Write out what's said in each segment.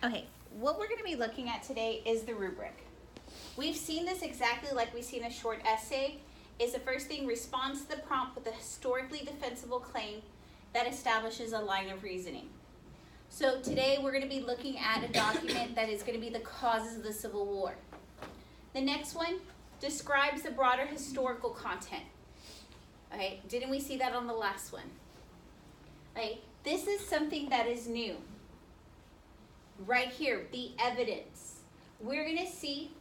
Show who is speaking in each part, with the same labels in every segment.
Speaker 1: Okay, what we're going to be looking at today is the rubric. We've seen this exactly like we see in a short essay. Is the first thing, responds to the prompt with a historically defensible claim that establishes a line of reasoning. So today we're going to be looking at a document that is going to be the causes of the Civil War. The next one describes the broader historical content. Okay, didn't we see that on the last one? Okay, this is something that is new. Right here, the evidence. We're going to see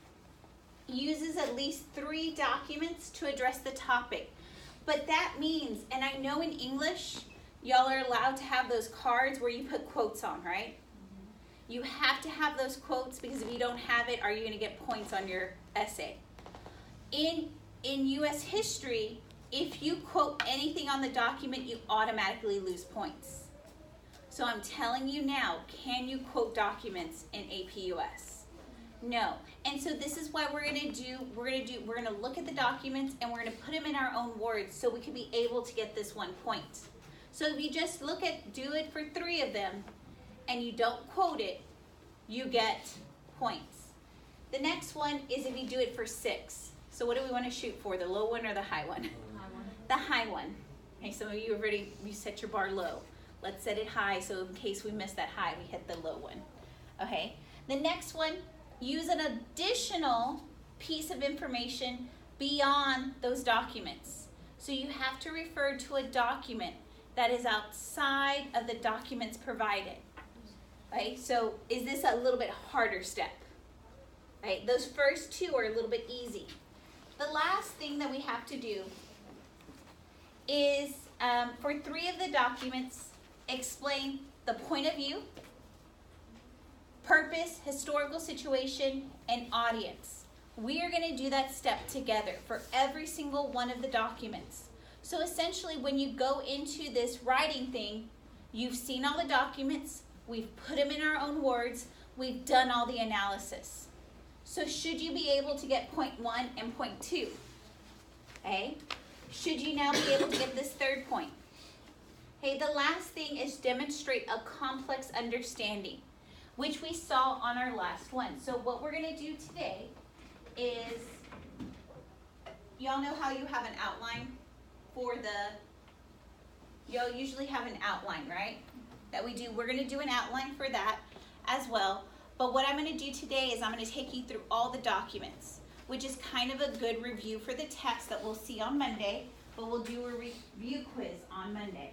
Speaker 1: uses at least 3 documents to address the topic. But that means, and I know in English, y'all are allowed to have those cards where you put quotes on, right? You have to have those quotes because if you don't have it, are you going to get points on your essay? In U.S. history, if you quote anything on the document, you automatically lose points. So I'm telling you now, can you quote documents in AP US? No. And so this is why we're going to look at the documents and we're going to put them in our own words so we can be able to get this 1 point. So if you just do it for 3 of them and you don't quote it, you get points. The next one is if you do it for 6. So what do we want to shoot for, the low one or the high one? The high one. Okay, some of you you set your bar low. Let's set it high so in case we miss that high, we hit the low one. Okay, the next one, use an additional piece of information beyond those documents. So you have to refer to a document that is outside of the documents provided. Right, so is this a little bit harder step? Right, those first 2 are a little bit easy. The last thing that we have to do is for 3 of the documents, explain the point of view, purpose, historical situation, and audience. We are going to do that step together for every single one of the documents. So essentially when you go into this writing thing, you've seen all the documents, we've put them in our own words, we've done all the analysis. So should you be able to get point 1 and point 2? Okay? Should you now be able to get this 3rd point? Okay, the last thing is demonstrate a complex understanding, which we saw on our last one. So what we're going to do today is, y'all know how you have an outline for y'all usually have an outline, right? That we do. We're going to do an outline for that as well. But what I'm going to do today is I'm going to take you through all the documents, which is kind of a good review for the text that we'll see on Monday, but we'll do a review quiz on Monday.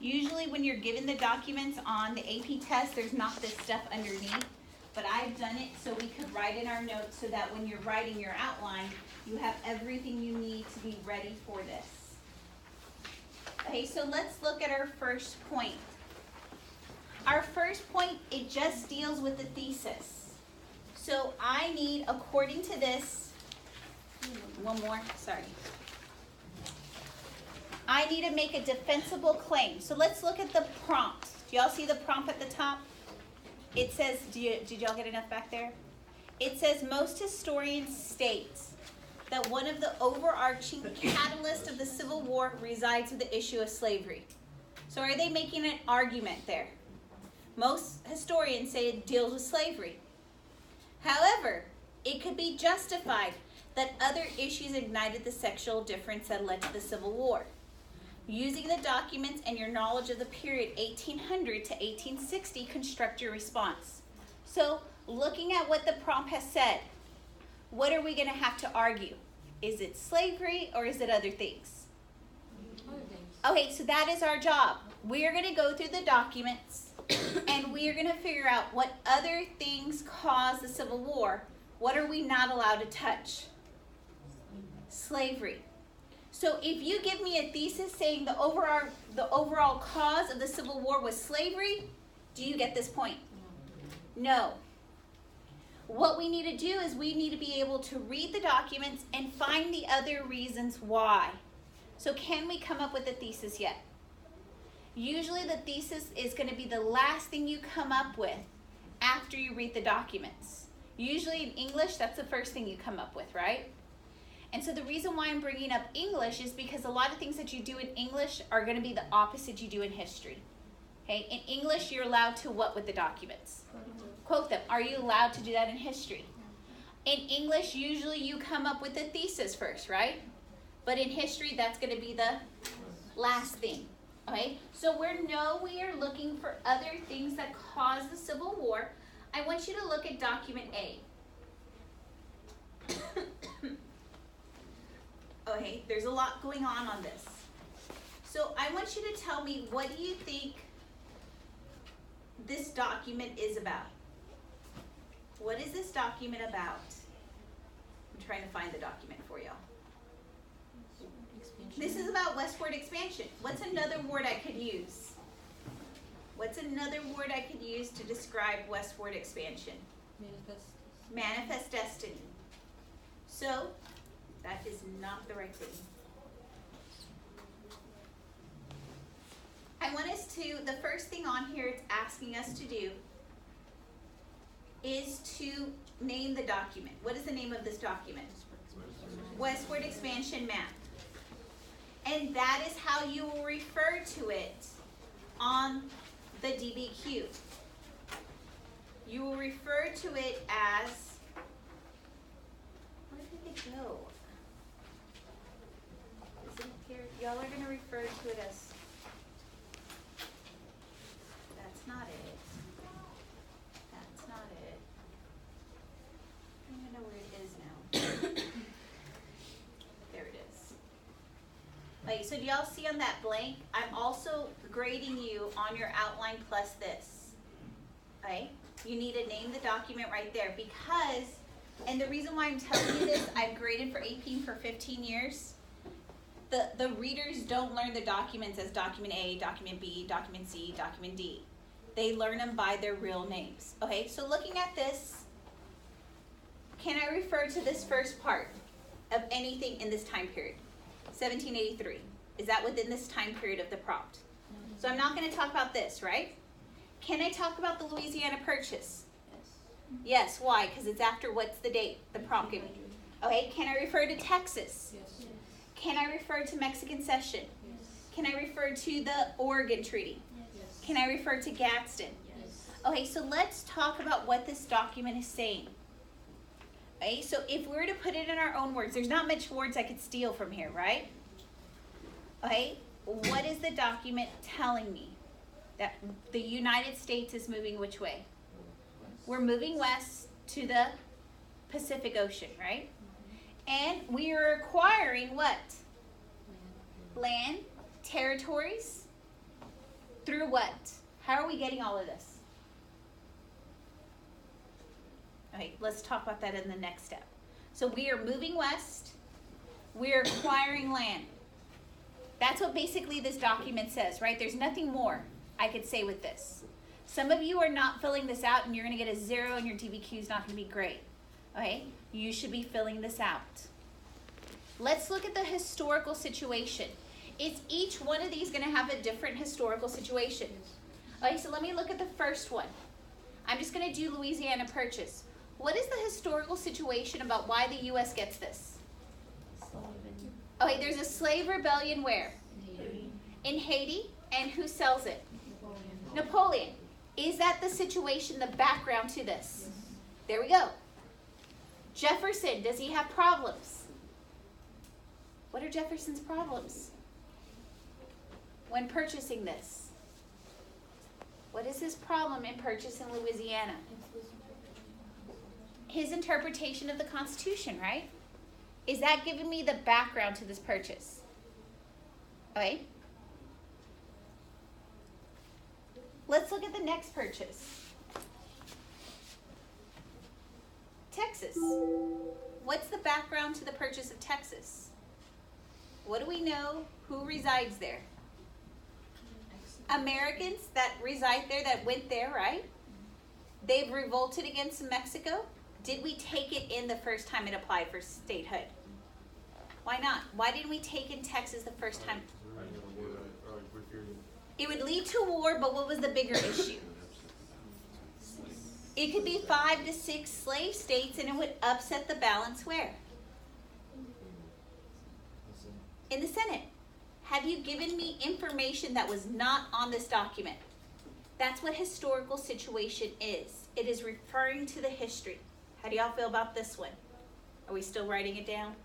Speaker 1: Usually when you're given the documents on the AP test, there's not this stuff underneath, but I've done it so we could write in our notes so that when you're writing your outline, you have everything you need to be ready for this. Okay, so let's look at our first point. Our first point, it just deals with the thesis. So I need, according to this, one more, sorry. I need to make a defensible claim. So let's look at the prompt. Do y'all see the prompt at the top? It says, did y'all get enough back there? It says, most historians state that one of the overarching catalysts of the Civil War resides in the issue of slavery. So are they making an argument there? Most historians say it deals with slavery. However, it could be justified that other issues ignited the sexual difference that led to the Civil War. Using the documents and your knowledge of the period 1800 to 1860, construct your response. So, looking at what the prompt has said, what are we going to have to argue? Is it slavery or is it other things?
Speaker 2: Other things.
Speaker 1: Okay, so that is our job. We are going to go through the documents and we are going to figure out what other things caused the Civil War. What are we not allowed to touch? Slavery. So if you give me a thesis saying the overall cause of the Civil War was slavery, do you get this point? No. What we need to do is we need to be able to read the documents and find the other reasons why. So can we come up with a thesis yet? Usually the thesis is going to be the last thing you come up with after you read the documents. Usually in English, that's the first thing you come up with, right? And so the reason why I'm bringing up English is because a lot of things that you do in English are going to be the opposite you do in history. Okay, in English, you're allowed to what with the documents? Quote them. Are you allowed to do that in history? In English, usually you come up with a thesis first, right? But in history, that's going to be the last thing. Okay, so we are looking for other things that caused the Civil War. I want you to look at document A. Okay, there's a lot going on this. So I want you to tell me, what do you think this document is about? What is this document about? I'm trying to find the document for y'all. This is about westward expansion. What's another word I could use? What's another word I could use to describe westward expansion? Manifest destiny. So, that is not the right thing. I want us to, the first thing on here it's asking us to do is to name the document. What is the name of this document? Westward Expansion Map. And that is how you will refer to it on the DBQ. You will refer to it as, where did it go? Is it here? Y'all are going to refer to it as, that's not it. That's not it. I don't even know where it is now. There it is. Okay, so do y'all see on that blank? I'm also grading you on your outline plus this. Okay? You need to name the document right there because, and the reason why I'm telling you this, I've graded for AP for 15 years. The readers don't learn the documents as document A, document B, document C, document D. They learn them by their real names. Okay, so looking at this, can I refer to this first part of anything in this time period? 1783. Is that within this time period of the prompt? So I'm not going to talk about this, right? Can I talk about the Louisiana Purchase? Yes, why? Because it's after what's the date the prompt gave me. Okay, can I refer to Texas?
Speaker 2: Yes.
Speaker 1: Can I refer to Mexican Cession?
Speaker 2: Yes.
Speaker 1: Can I refer to the Oregon Treaty?
Speaker 2: Yes.
Speaker 1: Can I refer to Gadsden?
Speaker 2: Yes.
Speaker 1: Okay, so let's talk about what this document is saying. Okay, so if we were to put it in our own words, there's not much words I could steal from here, right? Okay, what is the document telling me? That the United States is moving which way? We're moving west to the Pacific Ocean, right? And we are acquiring what? Land, territories, through what? How are we getting all of this? Okay, let's talk about that in the next step. So we are moving west, we're acquiring land. That's what basically this document says, right? There's nothing more I could say with this. Some of you are not filling this out and you're going to get a 0 and your DBQ is not going to be great. Okay? You should be filling this out. Let's look at the historical situation. Is each one of these going to have a different historical situation? Okay, so let me look at the first one. I'm just going to do Louisiana Purchase. What is the historical situation about why the U.S. gets this? Okay, there's a slave rebellion where? In Haiti. And who sells it? Napoleon. Is that the situation, the background to this? There we go. Jefferson, does he have problems? What are Jefferson's problems when purchasing this? What is his problem in purchasing Louisiana? His interpretation of the Constitution, right? Is that giving me the background to this purchase? Okay. Let's look at the next purchase. Texas. What's the background to the purchase of Texas? What do we know? Who resides there? Americans that reside there, that went there, right? They've revolted against Mexico. Did we take it in the first time it applied for statehood? Why not? Why didn't we take in Texas the first time? It would lead to war, but what was the bigger issue? It could be 5 to 6 slave states, and it would upset the balance where? In the Senate. Have you given me information that was not on this document? That's what historical situation is. It is referring to the history. How do y'all feel about this one? Are we still writing it down?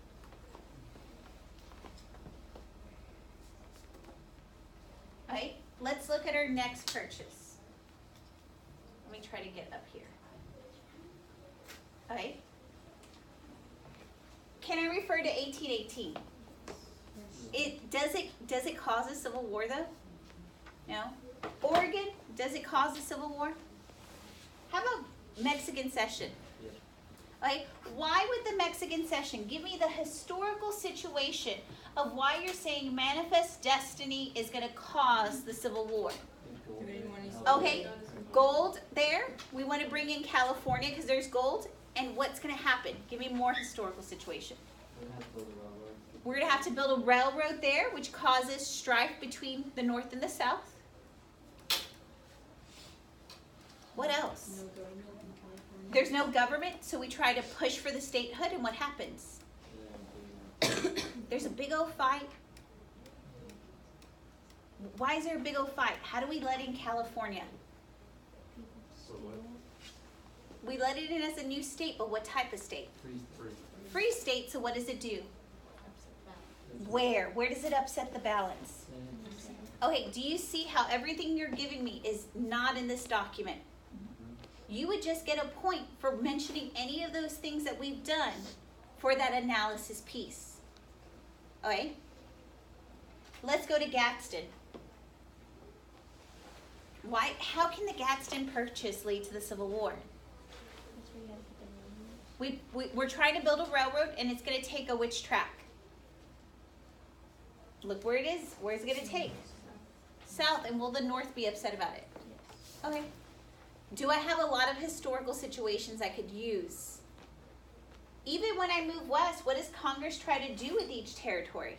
Speaker 1: All right, let's look at our next purchase. Let me try to get up here. All right. Can I refer to 1818? Does it cause a civil war though? No. Oregon, does it cause a civil war? How about Mexican cession? Okay, why would the Mexican cession? Give me the historical situation of why you're saying manifest destiny is going to cause the Civil War. Okay, gold there. We want to bring in California because there's gold. And what's going to happen? Give me more historical situation. We're going to have to build a railroad there, which causes strife between the North and the South. What else?
Speaker 2: No government in California.
Speaker 1: There's no government, so we try to push for the statehood, and what happens? There's a big old fight. Why is there a big old fight? How do we let in California? We let it in as a new state, but what type of state? Free state, so what does it do? Where? Where does it upset the balance? Okay, do you see how everything you're giving me is not in this document? You would just get a point for mentioning any of those things that we've done for that analysis piece. Okay? Let's go to Gadsden. Why? How can the Gadsden Purchase lead to the Civil War? We're trying to build a railroad, and it's going to take a which track? Look where it is. Where is it going to take? South. And will the North be upset about it? Okay. Do I have a lot of historical situations I could use? Even when I move west, what does Congress try to do with each territory?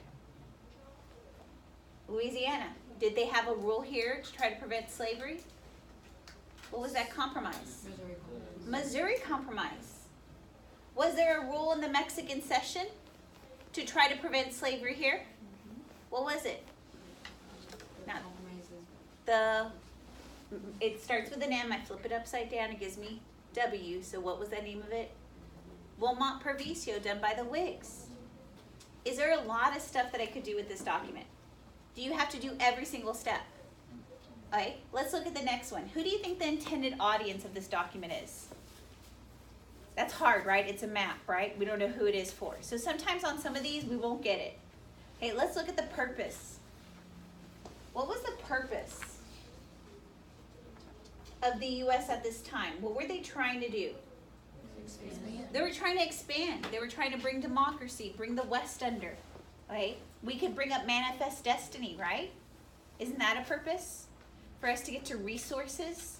Speaker 1: Louisiana. Did they have a rule here to try to prevent slavery? What was that compromise? Missouri Compromise. Was there a rule in the Mexican cession to try to prevent slavery here? What was it? It starts with an M. I flip it upside down. It gives me W. So what was the name of it? Wilmot Proviso, done by the Whigs. Is there a lot of stuff that I could do with this document? Do you have to do every single step? All right, let's look at the next one. Who do you think the intended audience of this document is? That's hard, right? It's a map, right? We don't know who it is for. So sometimes on some of these, we won't get it. Okay, let's look at the purpose. What was the purpose of the U.S. at this time? What were they trying to do? They were trying to expand. They were trying to bring democracy, bring the West under. Right? We could bring up manifest destiny, right? Isn't that a purpose? For us to get to resources?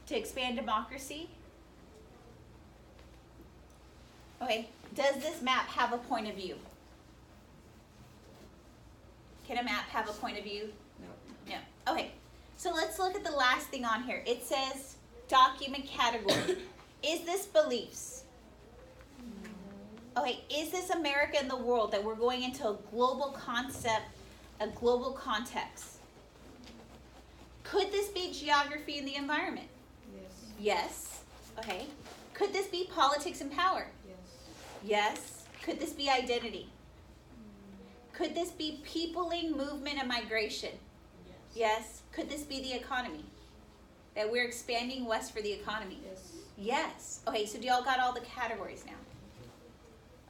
Speaker 1: To expand democracy? Okay, does this map have a point of view? Can a map have a point of view? No. No. Okay, so let's look at the last thing on here. It says document category. Is this beliefs? Okay, is this America and the world that we're going into a global concept, a global context? Could this be geography and the environment?
Speaker 2: Yes.
Speaker 1: Yes. Okay. Could this be politics and power?
Speaker 2: Yes.
Speaker 1: Yes. Could this be identity? Could this be peopling, movement, and migration? Yes. Could this be the economy? That we're expanding west for the economy?
Speaker 2: Yes.
Speaker 1: Yes. Okay, so do y'all got all the categories now?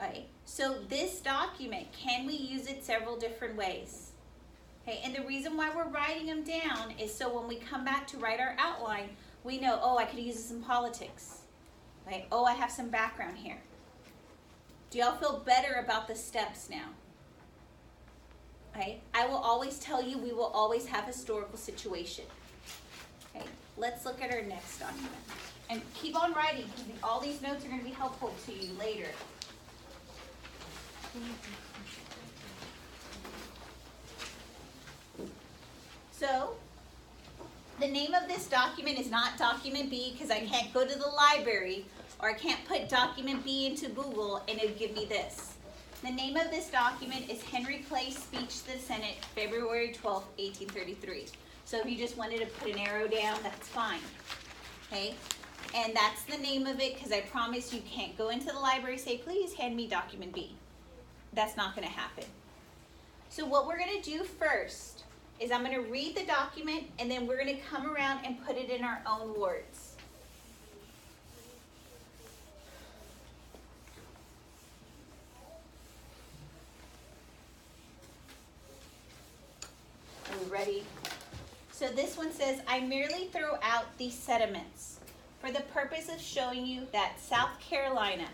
Speaker 1: Okay, so this document, can we use it several different ways? Okay, and the reason why we're writing them down is so when we come back to write our outline, we know, oh, I could use this in politics. Okay, oh, I have some background here. Do y'all feel better about the steps now? Okay, I will always tell you we will always have historical situation. Okay, let's look at our next document. And keep on writing because all these notes are going to be helpful to you later. So, The name of this document is not document B because I can't go to the library or I can't put document B into Google and it'll give me this. The name of this document is Henry Clay's Speech to the Senate, February 12, 1833. So if you just wanted to put an arrow down, that's fine. Okay? And that's the name of it because I promise you can't go into the library and say, please hand me document B. That's not going to happen. So what we're going to do first is I'm going to read the document and then we're going to come around and put it in our own words. Are we ready? So this one says, I merely throw out these sentiments for the purpose of showing you that South Carolina,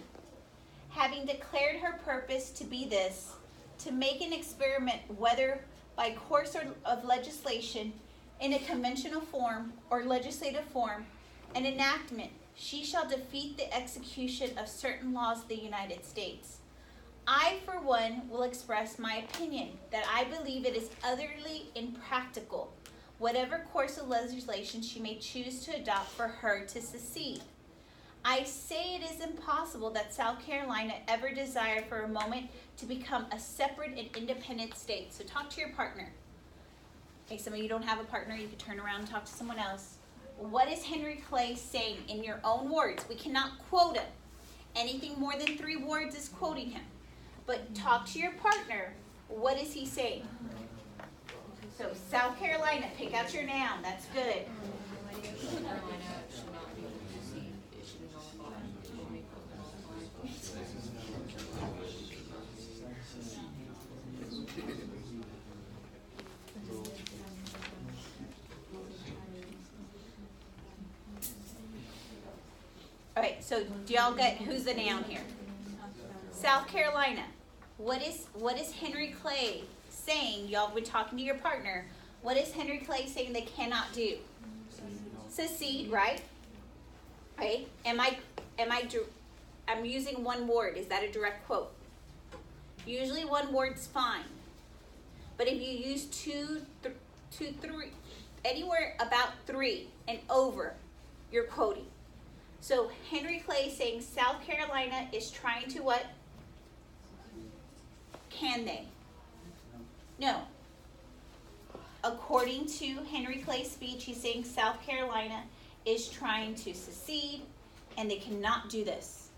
Speaker 1: having declared her purpose to be this, to make an experiment whether by course of legislation in a conventional form or legislative form, an enactment, she shall defeat the execution of certain laws of the United States. I, for one, will express my opinion that I believe it is utterly impractical, whatever course of legislation she may choose to adopt for her to secede. I say it is impossible that South Carolina ever desire for a moment to become a separate and independent state. So talk to your partner. Okay, some of you don't have a partner, you can turn around and talk to someone else. What is Henry Clay saying in your own words? We cannot quote him. Anything more than 3 words is quoting him. But talk to your partner. What is he saying? So South Carolina, pick out your noun. That's good. All right, so do y'all get who's the noun here? South Carolina. What is Henry Clay saying? Y'all been talking to your partner. What is Henry Clay saying they cannot do? Secede, right? Right? I'm using one word. Is that a direct quote? Usually one word's fine. But if you use two, three, anywhere about 3 and over, you're quoting. So Henry Clay is saying South Carolina is trying to what? Can they? No. According to Henry Clay's speech, he's saying South Carolina is trying to secede and they cannot do this.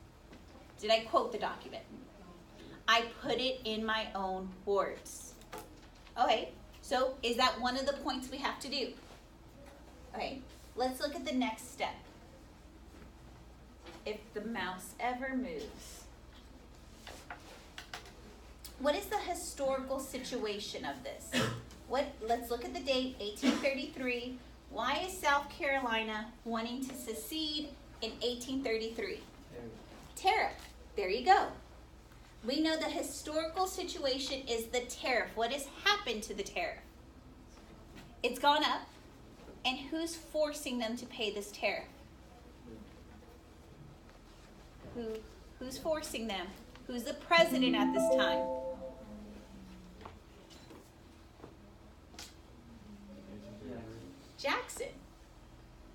Speaker 1: Did I quote the document? I put it in my own words. Okay, so is that one of the points we have to do? Okay, let's look at the next step. If the mouse ever moves. What is the historical situation of this? Let's look at the date, 1833. Why is South Carolina wanting to secede in 1833? Tariff. There you go. We know the historical situation is the tariff. What has happened to the tariff? It's gone up. And who's forcing them to pay this tariff? Who's forcing them? Who's the president at this time? Jackson.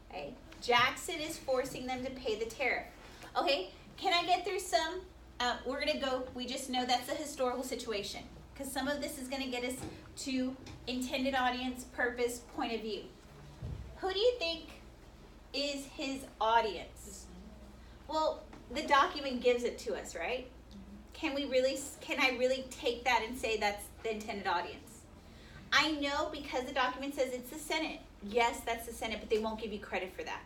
Speaker 1: Okay. Jackson is forcing them to pay the tariff. Okay, can I get through some? We're going to go, we just know that's a historical situation because some of this is going to get us to intended audience, purpose, point of view. Who do you think is his audience? Well, the document gives it to us, right? Can I really take that and say that's the intended audience? I know because the document says it's the Senate. Yes, that's the Senate, but they won't give you credit for that.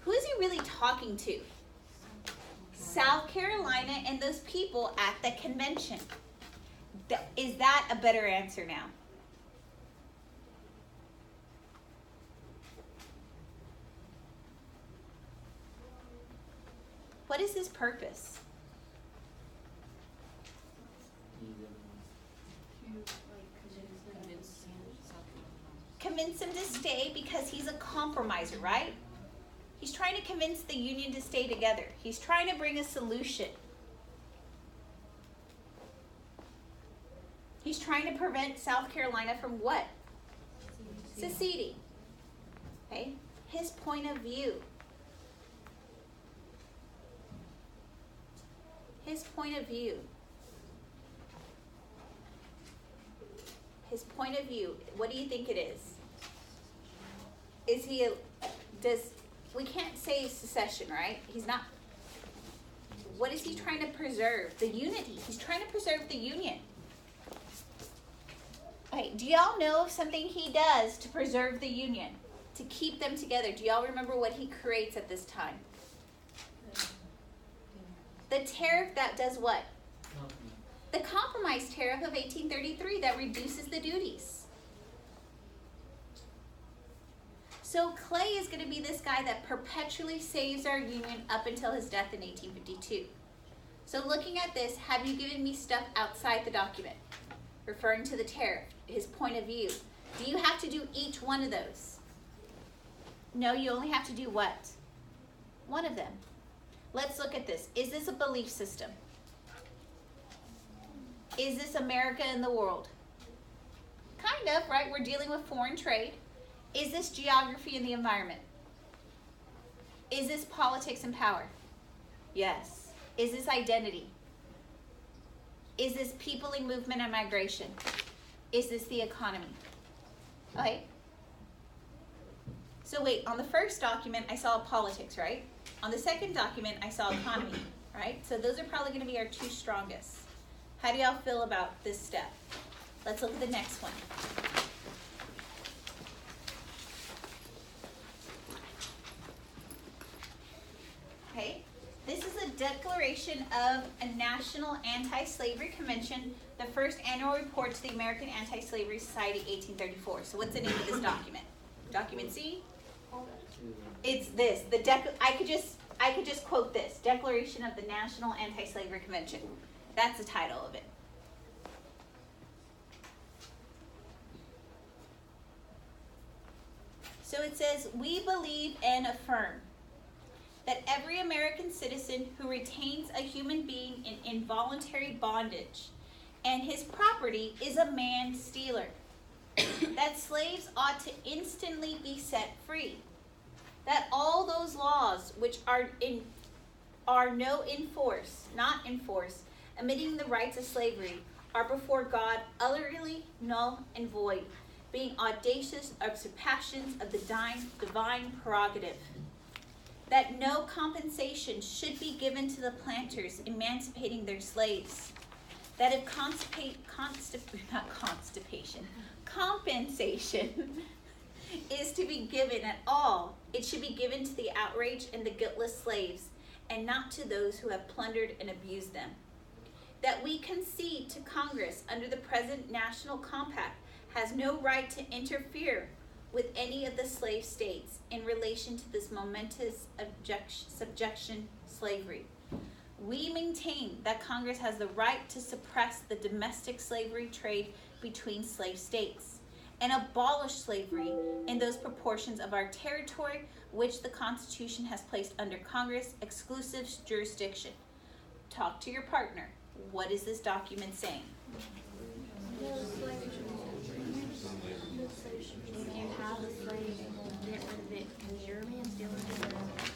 Speaker 1: Who is he really talking to? South Carolina and those people at the convention. Is that a better answer now? What is his purpose? Convince him to stay because he's a compromiser, right? He's trying to convince the union to stay together. He's trying to bring a solution. He's trying to prevent South Carolina from what? Seceding. Okay? His point of view. His point of view. His point of view. What do you think it is? Is he we can't say secession, right? He's not. What is he trying to preserve? The unity. He's trying to preserve the union. Okay, do y'all know something he does to preserve the union? To keep them together? Do y'all remember what he creates at this time? The tariff that does what? The compromise tariff of 1833 that reduces the duties. So Clay is going to be this guy that perpetually saves our union up until his death in 1852. So looking at this, have you given me stuff outside the document? Referring to the tariff, his point of view. Do you have to do each one of those? No, you only have to do what? One of them. Let's look at this. Is this a belief system? Is this America and the world? Kind of, right? We're dealing with foreign trade. Is this geography and the environment? Is this politics and power? Yes. Is this identity? Is this peopling movement and migration? Is this the economy? Okay. So wait, on the first document, I saw politics, right? On the second document, I saw economy, right? So those are probably going to be our two strongest. How do y'all feel about this step? Let's look at the next one. Okay, this is a declaration of a National Anti-Slavery Convention, the first annual report to the American Anti-Slavery Society, 1834. So what's the name of this document? Document C? It's this. I could just quote this. Declaration of the National Anti-Slavery Convention. That's the title of it. So it says, we believe and affirm that every American citizen who retains a human being in involuntary bondage and his property is a man stealer, that slaves ought to instantly be set free, that all those laws which are not in force, omitting the rights of slavery, are before God utterly null and void, being audacious usurpations of the divine prerogative, that no compensation should be given to the planters emancipating their slaves, that if compensation is to be given at all, it should be given to the outraged and the guiltless slaves, and not to those who have plundered and abused them. That we concede to Congress under the present national compact has no right to interfere with any of the slave states in relation to this momentous subjection slavery. We maintain that Congress has the right to suppress the domestic slavery trade between slave states and abolish slavery in those proportions of our territory which the Constitution has placed under Congress' exclusive jurisdiction. Talk to your partner. What is this document saying?
Speaker 2: You can't have a slave, get rid of it, because you're a man stealing it.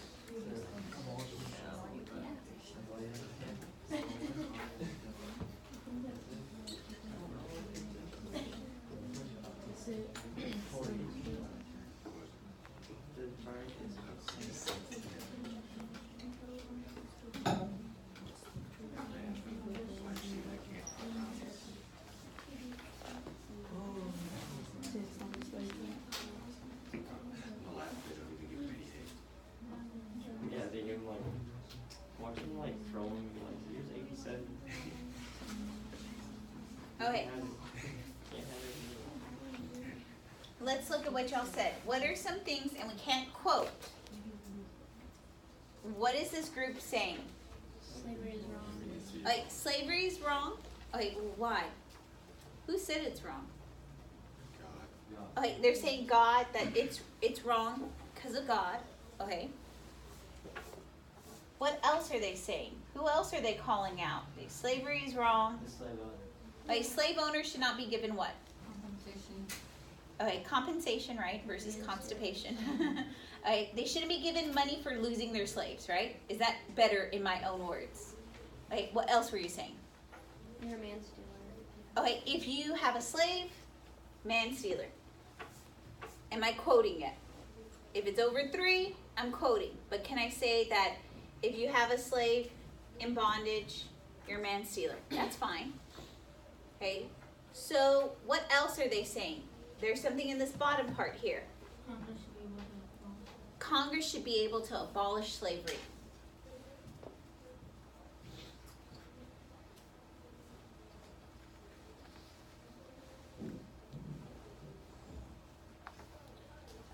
Speaker 1: Okay. Let's look at what y'all said. What are some things, and we can't quote. What is this group saying?
Speaker 2: Slavery is wrong.
Speaker 1: Like, slavery is wrong? Okay, why? Who said it's wrong? Okay, they're saying God, that it's wrong because of God. Okay. What else are they saying? Who else are they calling out? Slavery is wrong.
Speaker 3: The slave owner.
Speaker 1: Like, slave owners should not be given what?
Speaker 2: Compensation.
Speaker 1: Okay, compensation, right, versus constipation. Okay, they shouldn't be given money for losing their slaves, right? Is that better in my own words? Okay, what else were you saying?
Speaker 2: You're a manstealer.
Speaker 1: Okay, if you have a slave, manstealer. Am I quoting it? If it's over 3, I'm quoting. But can I say that if you have a slave in bondage, you're a manstealer? That's fine. Okay, so what else are they saying? There's something in this bottom part here. Congress should be able to abolish slavery.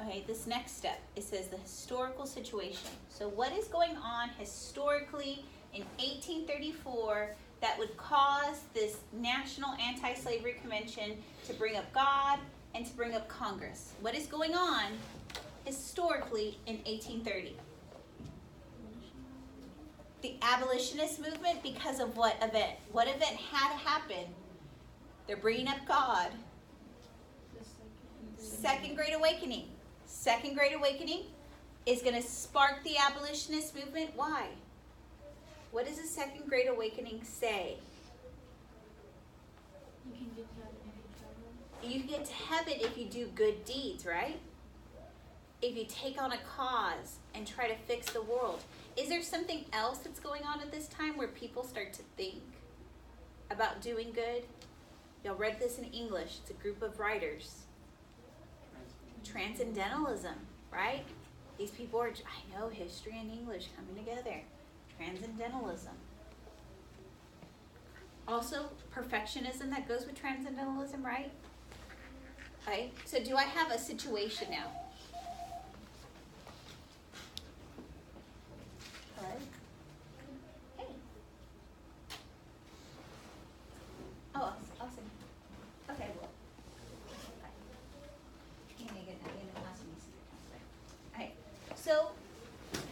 Speaker 1: Okay, this next step, it says the historical situation. So what is going on historically in 1834 that would cause this National Anti-Slavery Convention to bring up God and to bring up Congress? What is going on historically in 1830? The abolitionist movement, because of what event? What event had to happen? They're bringing up God. Second Great Awakening. Second Great Awakening is going to spark the abolitionist movement. Why? What does the Second Great Awakening say? You can get to heaven if you do good deeds, right? If you take on a cause and try to fix the world. Is there something else that's going on at this time where people start to think about doing good? Y'all read this in English. It's a group of writers. Transcendentalism, right? These people are, I know, history and English coming together. Transcendentalism. Also, perfectionism that goes with transcendentalism, right? Okay, so do I have a situation now? Hello? Hey. Oh, awesome. Okay, well. Okay, so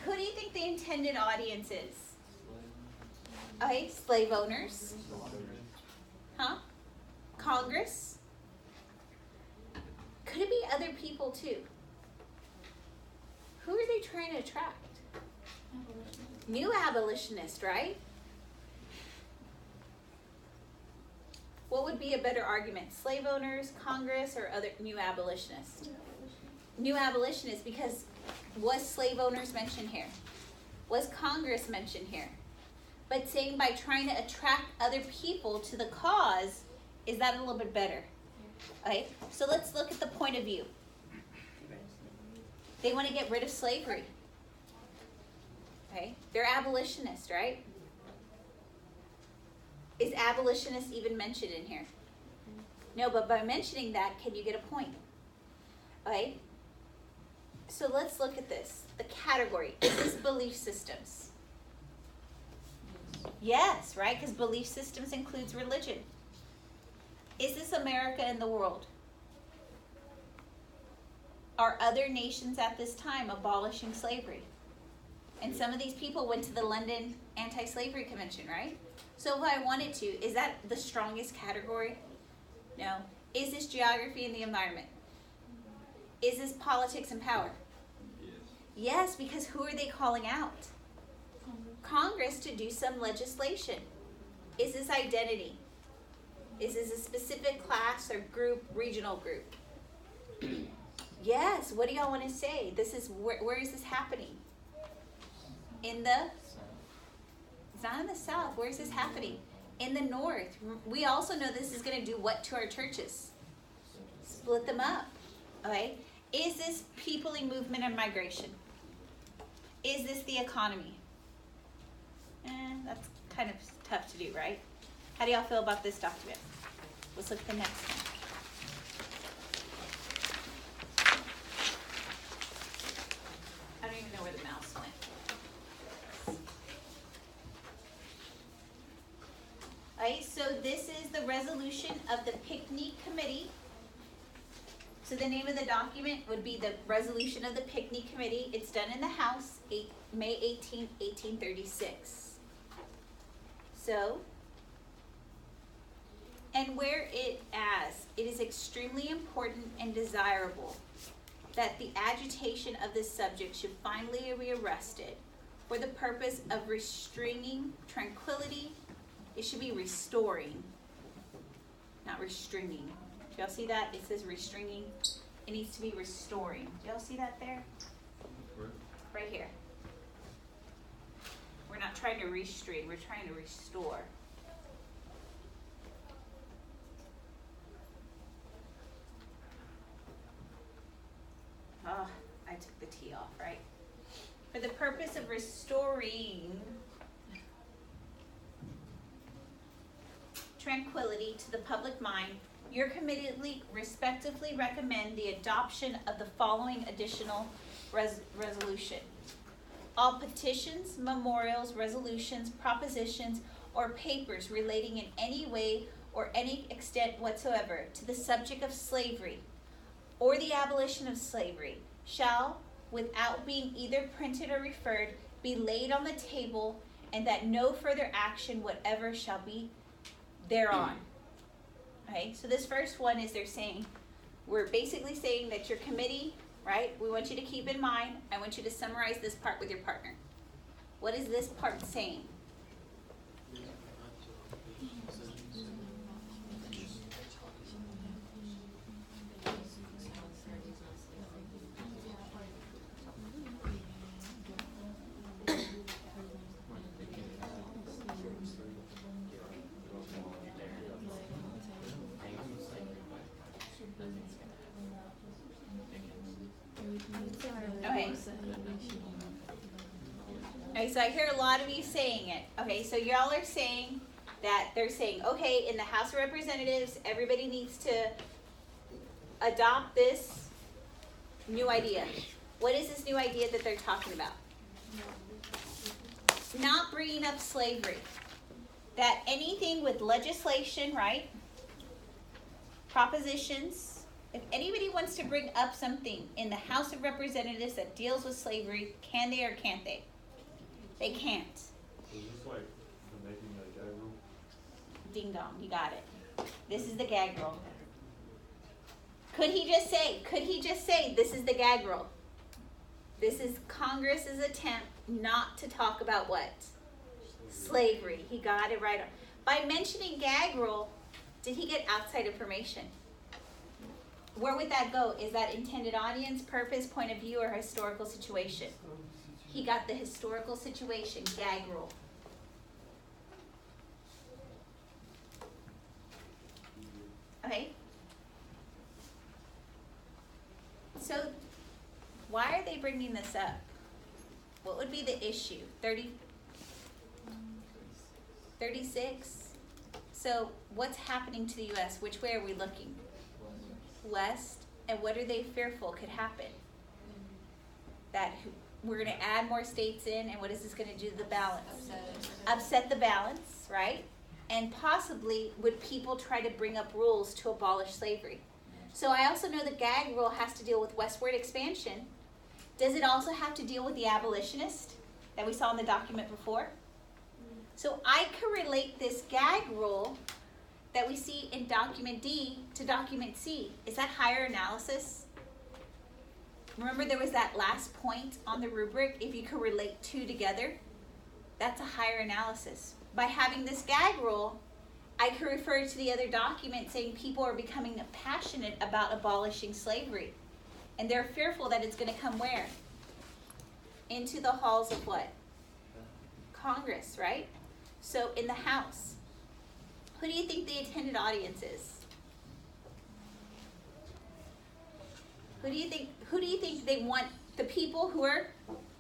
Speaker 1: who do you think the intended audience is? Okay, slave owners. Huh? Congress. Could it be other people too? Who are they trying to attract? New abolitionists, right? What would be a better argument? Slave owners, Congress, or other new abolitionists? New abolitionists, because was slave owners mentioned here? Was Congress mentioned here? But saying by trying to attract other people to the cause, is that a little bit better? Okay, so let's look at the point of view. They want to get rid of slavery. Okay, they're abolitionists, right? Is abolitionist even mentioned in here? No, but by mentioning that, can you get a point? Okay, so let's look at this. The category, is this belief systems? Yes, right, because belief systems includes religion. Is this America and the world? Are other nations at this time abolishing slavery? And some of these people went to the London Anti-Slavery Convention, right? So if I wanted to, is that the strongest category? No. Is this geography and the environment? Is this politics and power? Yes, because who are they calling out? Congress to do some legislation. Is this identity? Is this a specific class or group, regional group? Yes, what do y'all want to say? This is, where is this happening? In the, it's not in the South. Where is this happening? In the North. We also know this is going to do what to our churches? Split them up. Okay? Is this peopling movement and migration? Is this the economy? That's kind of tough to do, right? How do y'all feel about this document? Let's look at the next one. I don't even know where the mouse went. Alright, so this is the resolution of the Picnic Committee. So the name of the document would be the resolution of the Picnic Committee. It's done in the House, May 18, 1836. So, And where it is extremely important and desirable that the agitation of this subject should finally be arrested for the purpose of restraining tranquility. It should be restoring, not restraining. Do y'all see that? It says restraining. It needs to be restoring. Do y'all see that there? Right here. We're not trying to restrain, we're trying to restore. Oh, I took the T off, right? For the purpose of restoring tranquility to the public mind, your committee respectively recommend the adoption of the following additional resolution. All petitions, memorials, resolutions, propositions, or papers relating in any way or any extent whatsoever to the subject of slavery or the abolition of slavery shall, without being either printed or referred, be laid on the table, and that no further action whatever shall be thereon. Okay, so this first one is we're basically saying that your committee, right, we want you to keep in mind, I want you to summarize this part with your partner. What is this part saying? Okay, so I hear a lot of you saying it. Okay, so y'all are saying that they're saying, okay, in the House of Representatives, everybody needs to adopt this new idea. What is this new idea that they're talking about? Not bringing up slavery. That anything with legislation, right? Propositions. If anybody wants to bring up something in the House of Representatives that deals with slavery, can they or can't they? They can't.
Speaker 3: So is this like the making a gag rule?
Speaker 1: Ding dong, you got it. This is the gag rule. Could he just say, this is the gag rule? This is Congress's attempt not to talk about what? Slavery. He got it right on. By mentioning gag rule, did he get outside information? Where would that go? Is that intended audience, purpose, point of view, or historical situation? He got the historical situation, gag rule. Okay. So, why are they bringing this up? What would be the issue? 36? So, what's happening to the U.S.? Which way are we looking? West. And what are they fearful could happen? That we're going to add more states in, and what is this going to do to the balance? Upset the balance, right? And possibly, would people try to bring up rules to abolish slavery? So I also know the gag rule has to deal with westward expansion. Does it also have to deal with the abolitionist that we saw in the document before? So I could relate this gag rule that we see in document D to document C. Is that higher analysis? Remember there was that last point on the rubric, if you could relate two together? That's a higher analysis. By having this gag rule, I could refer to the other document saying people are becoming passionate about abolishing slavery. And they're fearful that it's going to come where? Into the halls of what? Congress, right? So in the House. Who do you think the attended audience is? Who do you think they want? The people who are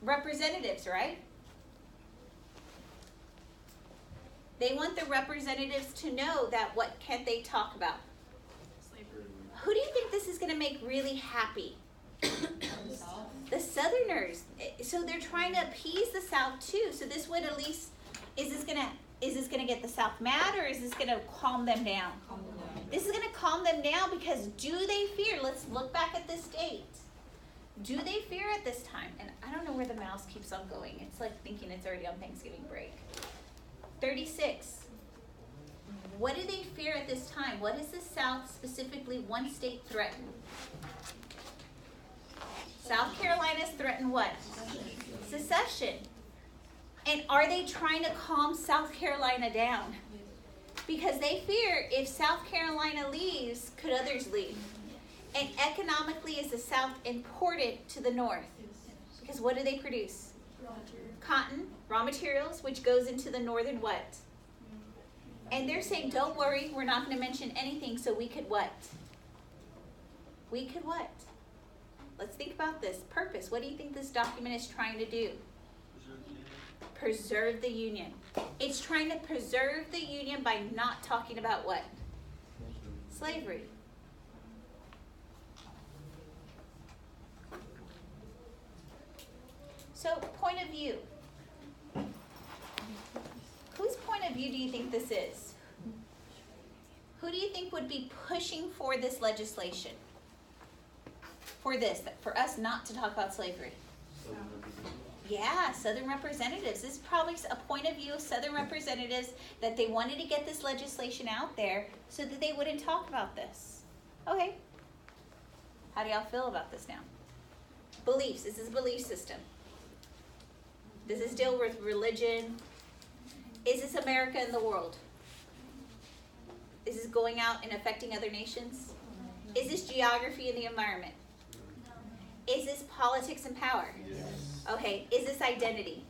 Speaker 1: representatives, right? They want the representatives to know that what can they talk about?
Speaker 2: Slavery.
Speaker 1: Who do you think this is going to make really happy? The Southerners. So they're trying to appease the South too. So this would at least, is this gonna get the South mad, or is this gonna calm them down? This is gonna calm them down, because do they fear? Let's look back at this date. Do they fear at this time? And I don't know where the mouse keeps on going. It's like thinking it's already on Thanksgiving break. 36. What do they fear at this time? What is the South, specifically one state, threaten? South Carolina's threatened what? Secession. And are they trying to calm South Carolina down? Because they fear if South Carolina leaves, could others leave? And economically, is the South important to the North? Because what do they produce? Cotton, raw materials, which goes into the northern what? And they're saying, don't worry, we're not going to mention anything, so we could what? We could what? Let's think about this. Purpose. What do you think this document is trying to do? Preserve the Union. It's trying to preserve the Union by not talking about what? Slavery. So, point of view. Whose point of view do you think this is? Who do you think would be pushing for this legislation? For this, for us not to talk about slavery? Yeah, Southern representatives. This is probably a point of view of Southern representatives that they wanted to get this legislation out there so that they wouldn't talk about this. Okay. How do y'all feel about this now? Beliefs. This is a belief system. Does this deal with religion? Is this America and the world? Is this going out and affecting other nations? Is this geography and the environment? Is this politics and power?
Speaker 3: Yes.
Speaker 1: Okay, is this identity?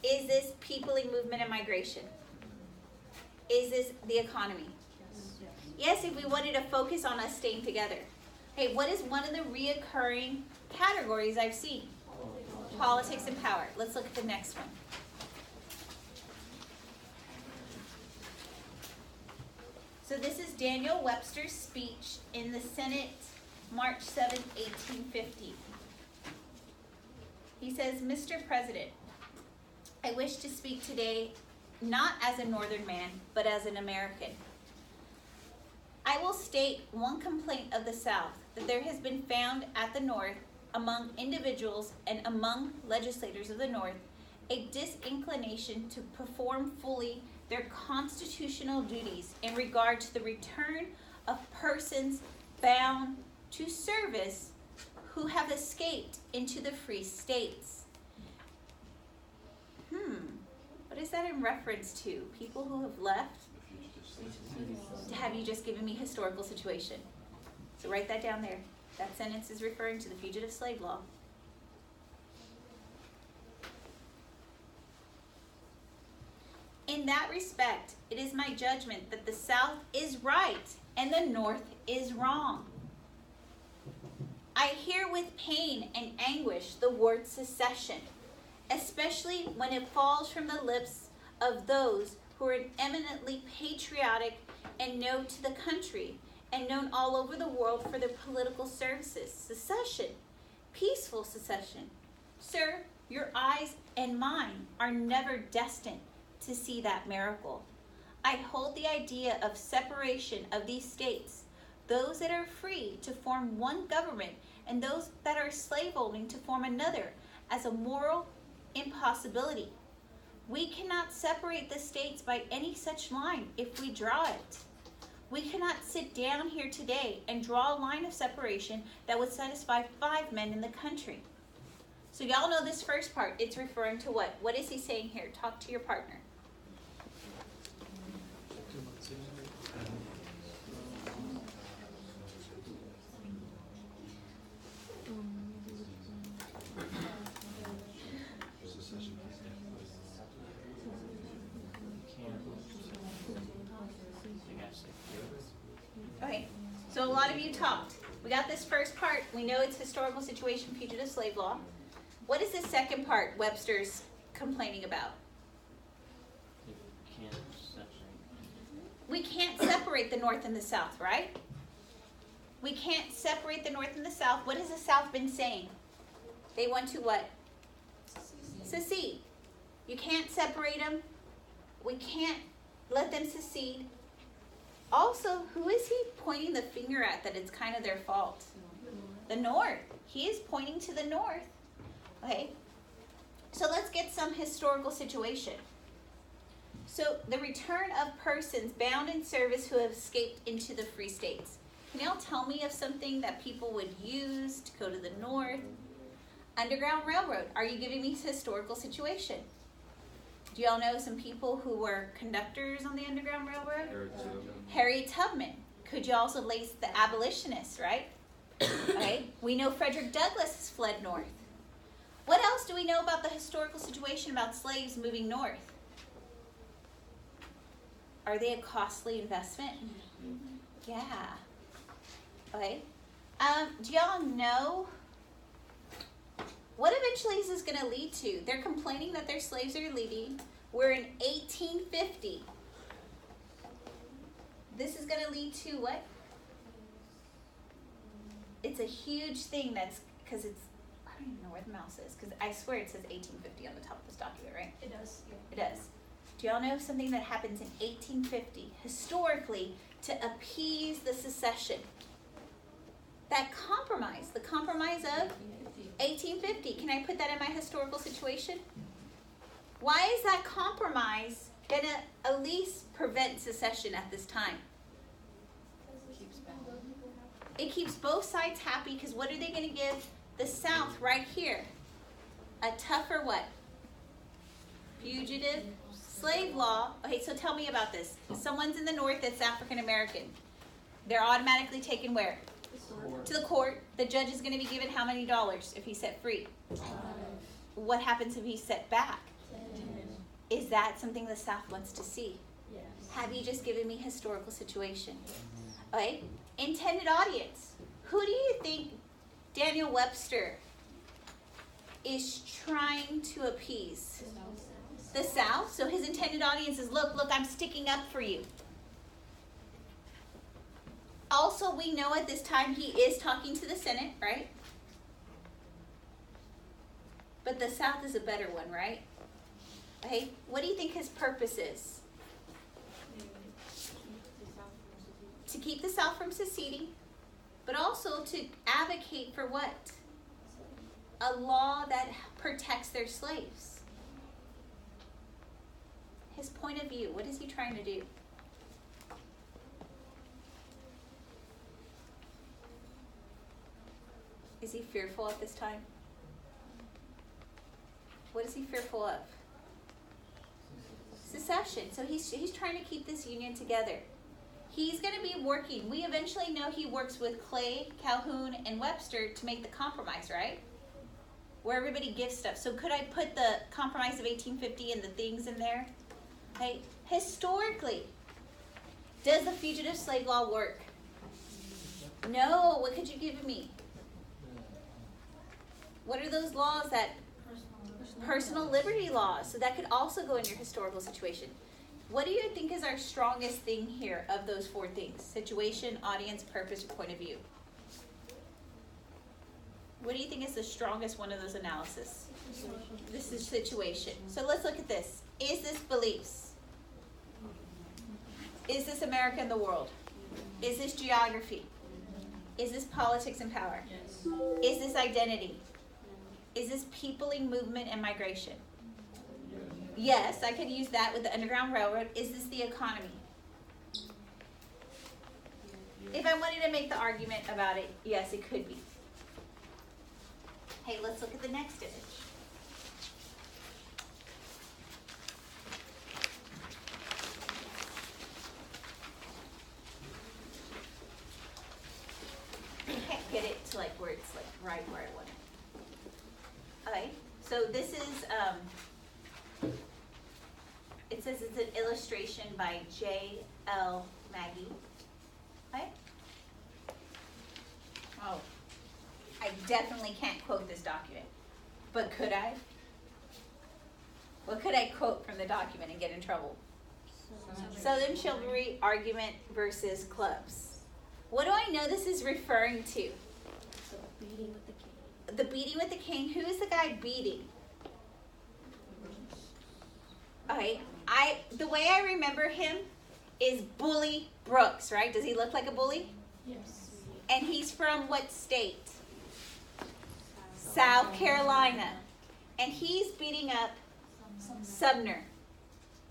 Speaker 1: Is this peopling, movement, and migration? Is this the economy? Yes, if we wanted to focus on us staying together. Hey, what is one of the reoccurring categories I've seen? Politics and power. Let's look at the next one. So this is Daniel Webster's speech in the Senate, March 7, 1850. He says, Mr. President, I wish to speak today not as a Northern man, but as an American. I will state one complaint of the South that there has been found at the North among individuals and among legislators of the North a disinclination to perform fully their constitutional duties in regard to the return of persons bound to service who have escaped into the free states. What is that in reference to? People who have left? Have you just given me historical situation? So write that down there. That sentence is referring to the fugitive slave law. In that respect, it is my judgment that the South is right and the North is wrong. I hear with pain and anguish the word secession, especially when it falls from the lips of those who are eminently patriotic and known to the country and known all over the world for their political services. Secession, peaceful secession. Sir, your eyes and mine are never destined to see that miracle. I hold the idea of separation of these states, those that are free to form one government and those that are slaveholding to form another, as a moral impossibility. We cannot separate the states by any such line if we draw it. We cannot sit down here today and draw a line of separation that would satisfy 5 men in the country. So y'all know this first part, it's referring to what? What is he saying here? Talk to your partner. Okay, so a lot of you talked. We got this first part. We know it's historical situation, fugitive slave law. What is the second part Webster's complaining about? We can't separate the North and the South, right? We can't separate the North and the South. What has the South been saying? They want to what? Secede. You can't separate them. We can't let them secede. Also, who is he pointing the finger at that it's kind of their fault? The North. He is pointing to the North. Okay, so let's get some historical situation. So the return of persons bound in service who have escaped into the free states. Can y'all tell me of something that people would use to go to the north? Underground Railroad. Are you giving me a historical situation? Do y'all know some people who were conductors on the Underground Railroad? Harriet Tubman. Could you also lace the abolitionists, right? Okay. We know Frederick Douglass has fled north. What else do we know about the historical situation about slaves moving north? Are they a costly investment? Yeah. Okay. Do y'all know what eventually is this going to lead to? They're complaining that their slaves are leaving. We're in 1850. This is going to lead to what? It's a huge thing that's, because it's, I don't even know where the mouse is, because I swear it says 1850 on the top of this document, right?
Speaker 2: It does. Yeah.
Speaker 1: It does. Do y'all know something that happens in 1850, historically, to appease the secession? That compromise, the compromise of 1850. Can I put that in my historical situation? Why is that compromise going to at least prevent secession at this time? It keeps both sides happy, because what are they going to give the South right here? A tougher what? Fugitive slave law. Okay, so tell me about this. Someone's in the North that's African American. They're automatically taken where? To the court. The judge is going to be given how many dollars if he's set free? What happens if he's set back? Is that something the South wants to see?
Speaker 2: Yes.
Speaker 1: Have you just given me historical situation? Okay. Intended audience. Who do you think Daniel Webster is trying to appease? The South. So his intended audience is, look, I'm sticking up for you. Also, we know at this time he is talking to the Senate, right? But the South is a better one, right? Okay. What do you think his purpose is? To keep the South from seceding, but also to advocate for what? A law that protects their slaves. His point of view, what is he trying to do? Is he fearful at this time? What is he fearful of? Secession. So he's trying to keep this union together. He's going to be working. We eventually know he works with Clay, Calhoun, and Webster to make the compromise, right? Where everybody gives stuff. So could I put the compromise of 1850 and the things in there? Okay. Historically, does the fugitive slave law work? No. What could you give me? What are those laws that? Personal liberty laws. So that could also go in your historical situation. What do you think is our strongest thing here of those four things? Situation, audience, purpose, or point of view? What do you think is the strongest one of those analysis? This is situation. So let's look at this. Is this beliefs? Is this America and the world? Is this geography? Is this politics and power?
Speaker 2: Yes.
Speaker 1: Is this identity? Is this peopling, movement, and migration? Yes, I could use that with the Underground Railroad. Is this the economy? If I wanted to make the argument about it, yes, it could be. Hey, let's look at the next image. I can't get it to like where it's like right where I want it. Okay, so this is it says it's an illustration by J.L. Maggie. Okay? Oh, I definitely can't quote this document, but could I? What could I quote from the document and get in trouble? Southern chivalry argument versus clubs. What do I know this is referring to?
Speaker 2: The beating with the king.
Speaker 1: The beating with the king. Who is the guy beating? Okay, the way I remember him is Bully Brooks, right? Does he look like a bully?
Speaker 2: Yes.
Speaker 1: And he's from what state? South Carolina. And he's beating up Sumner.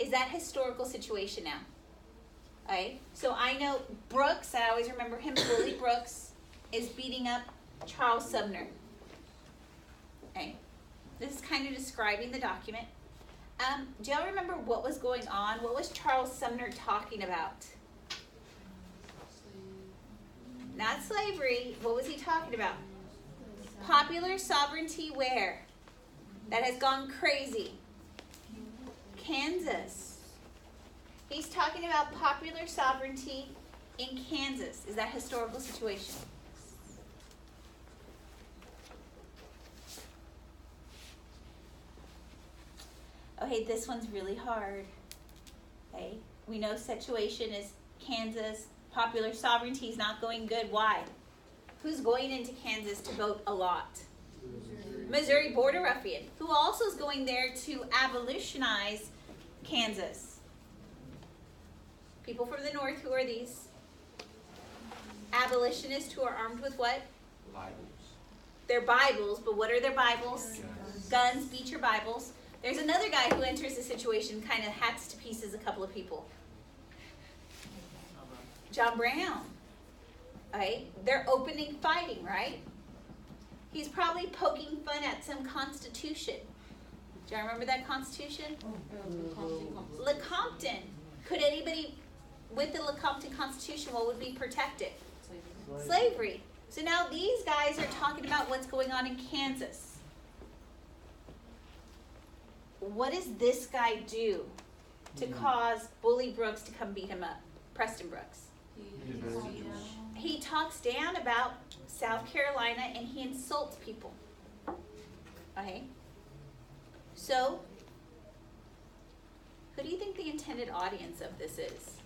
Speaker 1: is that historical situation now. Okay, so I know Brooks, I always remember him, Bully Brooks, is beating up Charles Sumner. Okay, this is kind of describing the document. Do y'all remember what was going on? What was Charles Sumner talking about? Not slavery. What was he talking about? Popular sovereignty where? That has gone crazy. Kansas. He's talking about popular sovereignty in Kansas. Is that historical situation? Okay, this one's really hard. Okay, we know situation is Kansas. Popular sovereignty is not going good. Why? Who's going into Kansas to vote a lot? Missouri border ruffian, who also is going there to abolitionize Kansas. People from the north, who are these? Abolitionists who are armed with what?
Speaker 4: Bibles.
Speaker 1: Their Bibles, but what are their Bibles? Guns, beat your Bibles. There's another guy who enters the situation, kind of hacks to pieces a couple of people. John Brown. Right? They're opening fighting, right? He's probably poking fun at some constitution. Do you remember that constitution? Lecompton. Could anybody, with the Lecompton Constitution, what would be protected? Slavery. So now these guys are talking about what's going on in Kansas. What does this guy do to cause Bully Brooks to come beat him up? Preston Brooks. He talks down about South Carolina and he insults people. Okay? So, who do you think the intended audience of this is?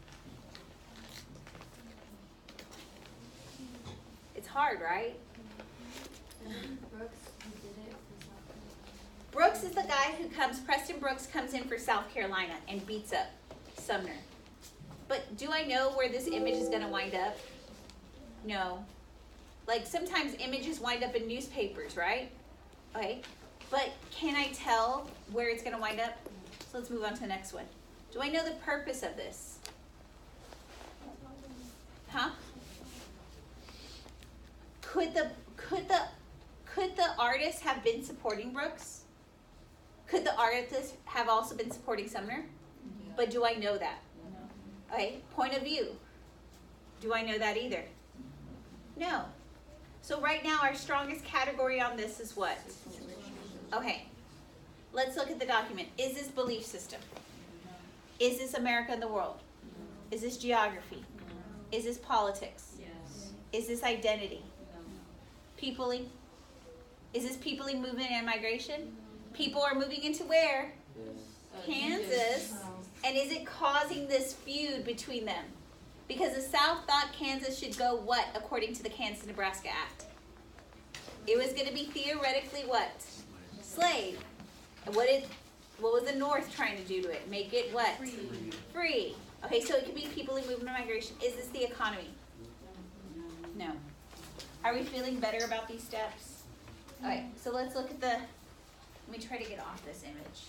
Speaker 1: It's hard, right? Brooks is the guy who comes, Preston Brooks comes in for South Carolina and beats up Sumner. But do I know where this image is going to wind up? No. Like sometimes images wind up in newspapers, right? Okay. But can I tell where it's going to wind up? So let's move on to the next one. Do I know the purpose of this? Huh? Could the artist have been supporting Brooks? Could the artist have also been supporting Sumner? Yeah. But do I know that? No. Okay, point of view. Do I know that either? No. So right now our strongest category on this is what? Okay, let's look at the document. Is this belief system? Is this America and the world? Is this geography? Is this politics?
Speaker 2: Yes.
Speaker 1: Is this identity? Peopling? Is this peopling movement and migration? People are moving into where? Kansas. And is it causing this feud between them? Because the South thought Kansas should go what according to the Kansas-Nebraska Act? It was going to be theoretically what? Slave. And what was the North trying to do to it? Make it what? Free. Okay, so it could be people in movement and migration. Is this the economy? No. Are we feeling better about these steps? All right, so let's look at let me try to get off this image.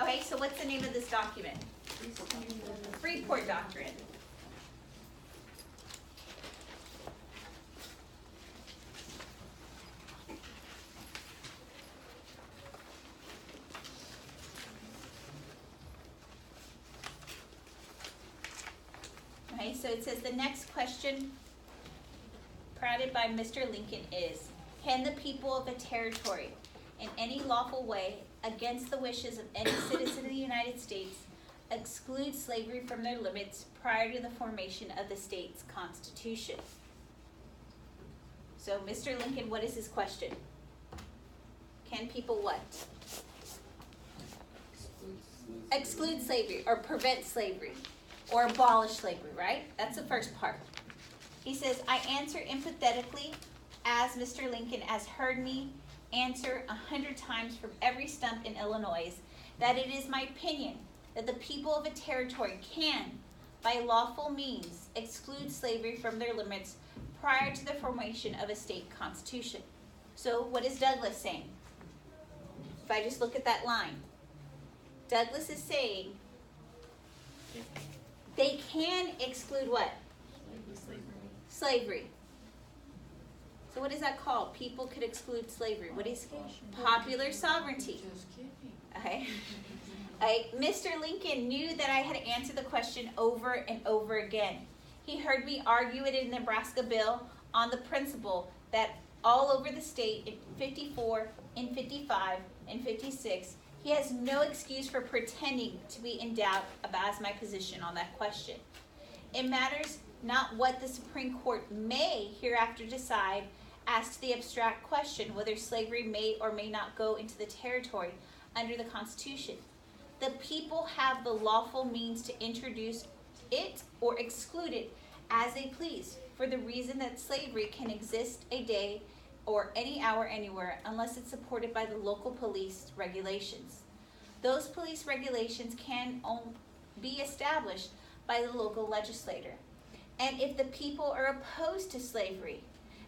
Speaker 1: Okay, so what's the name of this document? Freeport Doctrine. Okay, so it says the next question printed by Mr. Lincoln is, can the people of a territory in any lawful way, against the wishes of any citizen of the United States, exclude slavery from their limits prior to the formation of the state's constitution? So, Mr. Lincoln, what is his question? Can people what? Exclude slavery, or prevent slavery, or abolish slavery, right? That's the first part. He says, I answer empathetically, as Mr. Lincoln has heard me answer 100 times from every stump in Illinois, that it is my opinion that the people of a territory can, by lawful means, exclude slavery from their limits prior to the formation of a state constitution. So what is Douglas saying? If I just look at that line, Douglas is saying they can exclude what? Slavery. So what is that called? People could exclude slavery. What is popular sovereignty? Okay. Mr. Lincoln knew that I had answered the question over and over again. He heard me argue it in the Nebraska bill on the principle that all over the state in 54, in 55, and 56, he has no excuse for pretending to be in doubt about my position on that question. It matters not what the Supreme Court may hereafter decide as to the abstract question whether slavery may or may not go into the territory under the Constitution. The people have the lawful means to introduce it or exclude it as they please, for the reason that slavery can exist a day or any hour anywhere unless it's supported by the local police regulations. Those police regulations can be established by the local legislator. And if the people are opposed to slavery,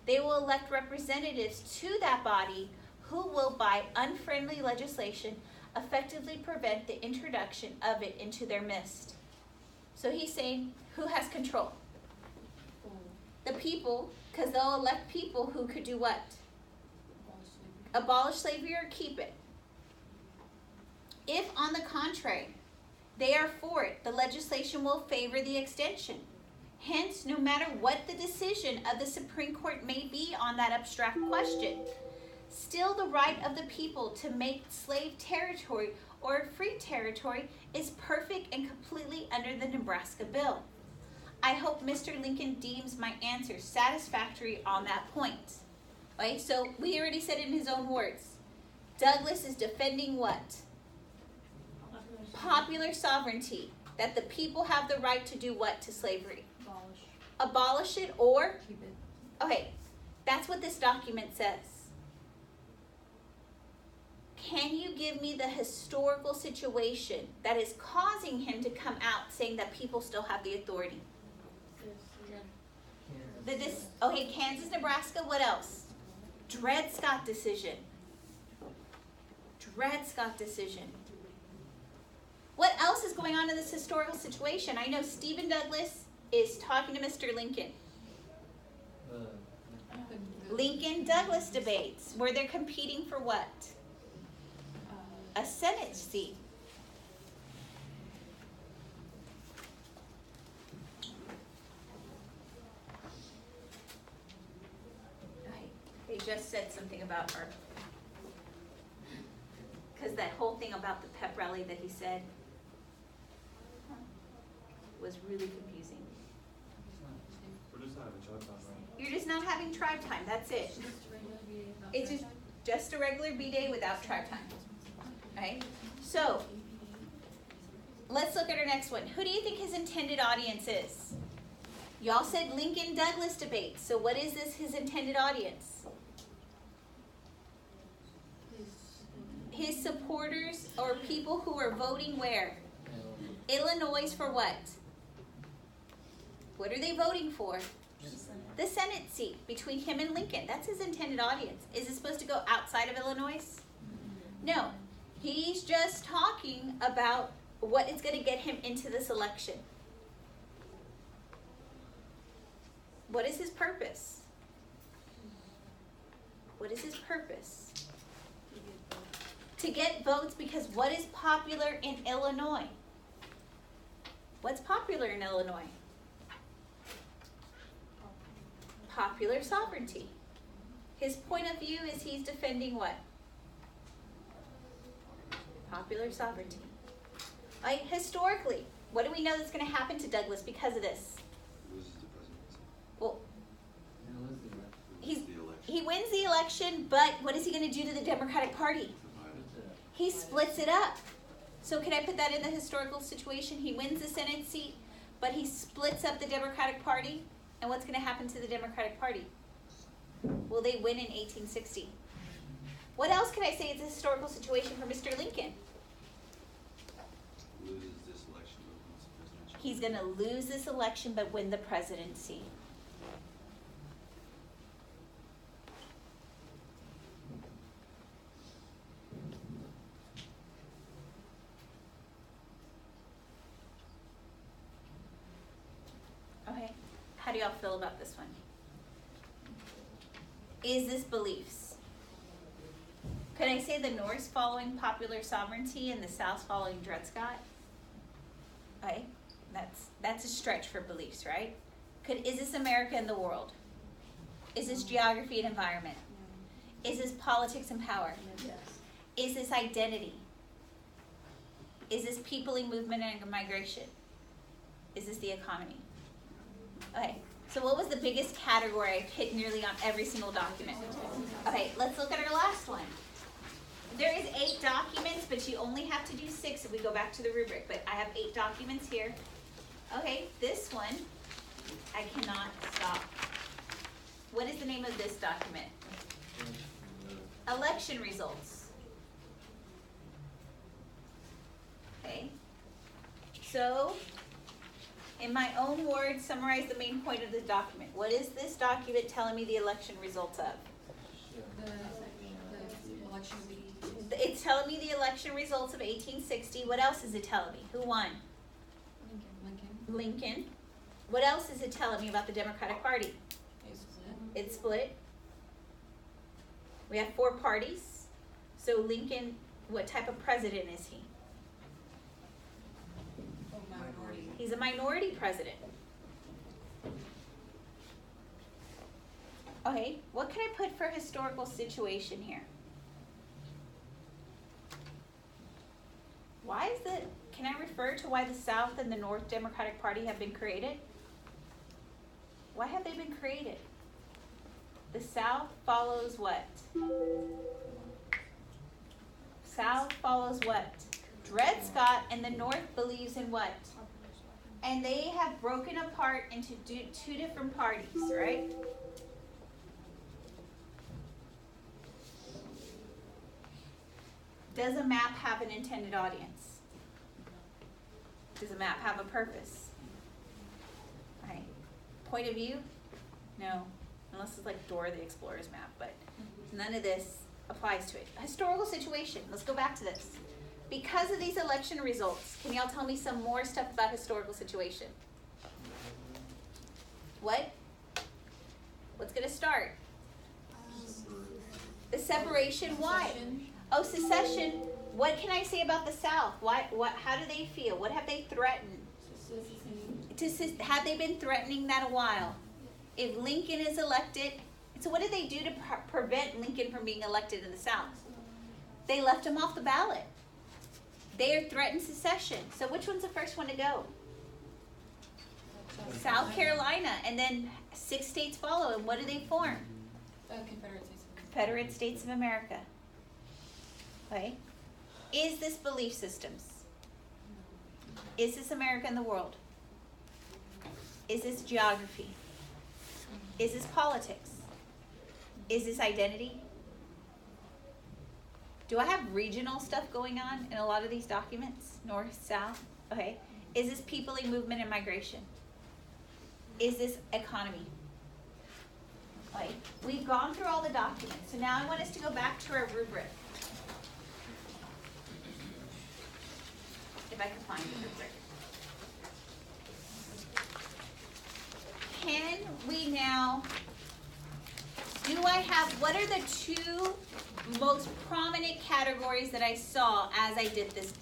Speaker 1: they will elect representatives to that body who will, by unfriendly legislation, effectively prevent the introduction of it into their midst. So he's saying, who has control? The people, because they'll elect people who could do what? Abolish slavery or keep it. If, on the contrary, they are for it, the legislation will favor the extension. Hence, no matter what the decision of the Supreme Court may be on that abstract question, still the right of the people to make slave territory or free territory is perfect and completely under the Nebraska bill. I hope Mr. Lincoln deems my answer satisfactory on that point. Okay, so we already said it in his own words. Douglas is defending what? Popular sovereignty. That the people have the right to do what to slavery? Abolish it or?
Speaker 2: Keep it.
Speaker 1: Okay, that's what this document says. Can you give me the historical situation that is causing him to come out saying that people still have the authority? Okay, Kansas, Nebraska, what else? Dred Scott decision. Dred Scott decision. What else is going on in this historical situation? I know Stephen Douglas is talking to Mr. Lincoln. Lincoln-Douglas debates, where they're competing for what? A Senate seat. They just said something about her. Because that whole thing about the pep rally that he said was really confusing.
Speaker 3: We're just not having tribe time, right?
Speaker 1: You're just not having tribe time, that's it. It's just a regular B-day without tribe time. Right? So, let's look at our next one. Who do you think his intended audience is? Y'all said Lincoln-Douglas debate. So what is this, his intended audience? His supporters or people who are voting where? Illinois for what? What are they voting for? The Senate seat between him and Lincoln. That's his intended audience. Is it supposed to go outside of Illinois? No. He's just talking about what is going to get him into this election. What is his purpose? What is his purpose? To get votes, because what is popular in Illinois? What's popular in Illinois? Popular sovereignty. His point of view is he's defending what? Popular sovereignty. Right? Historically, what do we know that's going to happen to Douglas because of this?
Speaker 4: Loses the presidency.
Speaker 1: Well,
Speaker 4: Loses the election.
Speaker 1: he wins the election, but what is he going to do to the Democratic Party? He splits it up. So can I put that in the historical situation? He wins the Senate seat, but he splits up the Democratic Party. And what's going to happen to the Democratic Party? Will they win in 1860? What else can I say is a historical situation for Mr. Lincoln?
Speaker 4: Loses this election, but wins the presidential.
Speaker 1: He's going to lose this election, but win the presidency. How do y'all feel about this one? Is this beliefs? Could I say the North's following popular sovereignty and the South's following Dred Scott? Okay, that's a stretch for beliefs, right? Is this America and the world? Is this geography and environment? Is this politics and power?
Speaker 2: Yes.
Speaker 1: Is this identity? Is this peopling movement and migration? Is this the economy? Okay, so what was the biggest category I hit nearly on every single document? Okay, let's look at our last one. There is 8 documents, but you only have to do 6 if we go back to the rubric, but I have 8 documents here. Okay, this one, I cannot stop. What is the name of this document? Election results. Okay, so in my own words, summarize the main point of the document. What is this document telling me the election results of?
Speaker 2: The election will be.
Speaker 1: It's telling me the election results of 1860. What else is it telling me? Who won? Lincoln. What else is it telling me about the Democratic Party? It's split. We have 4 parties. So Lincoln, what type of president is he?
Speaker 2: Minority.
Speaker 1: He's a minority president. Okay, what can I put for historical situation here? Why is it, can I refer to why the South and the North Democratic Party have been created? Why have they been created? The South follows what? South follows what? Dred Scott, and the North believes in what? And they have broken apart into 2 different parties, right? Does a map have an intended audience? Does a map have a purpose? Right. Point of view? No. Unless it's like Dora the Explorer's map, but none of this applies to it. Historical situation. Let's go back to this. Because of these election results, can y'all tell me some more stuff about historical situation? What? What's going to start? The separation. Why? Oh, secession. What can I say about the South? How do they feel? What have they threatened? Have they been threatening that a while? If Lincoln is elected, so what did they do to prevent Lincoln from being elected in the South? They left him off the ballot. They are threatened secession. So which one's the first one to go? South Carolina. And then 6 states follow. And what do they form? Confederate States of America. Okay. Is this belief systems? Is this America and the world? Is this geography? Is this politics? Is this identity? Do I have regional stuff going on in a lot of these documents? North, South? Okay. Is this peopling movement and migration? Is this economy? Okay. We've gone through all the documents. So now I want us to go back to our rubric. If I can find the rubric. Can we now, what are the 2 most prominent categories that I saw as I did this?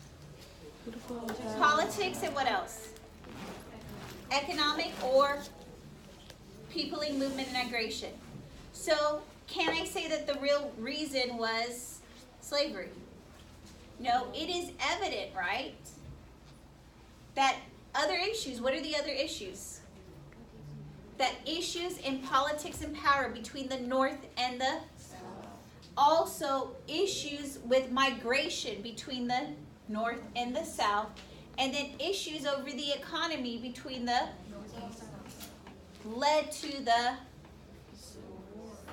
Speaker 1: Politics and what else? Economic or peopling movement and migration. So can I say that the real reason was slavery? No, it is evident, right? That other issues, what are the other issues? That issues in politics and power between the North and the South. Also issues with migration between the North and the South. And then issues over the economy between the led to the,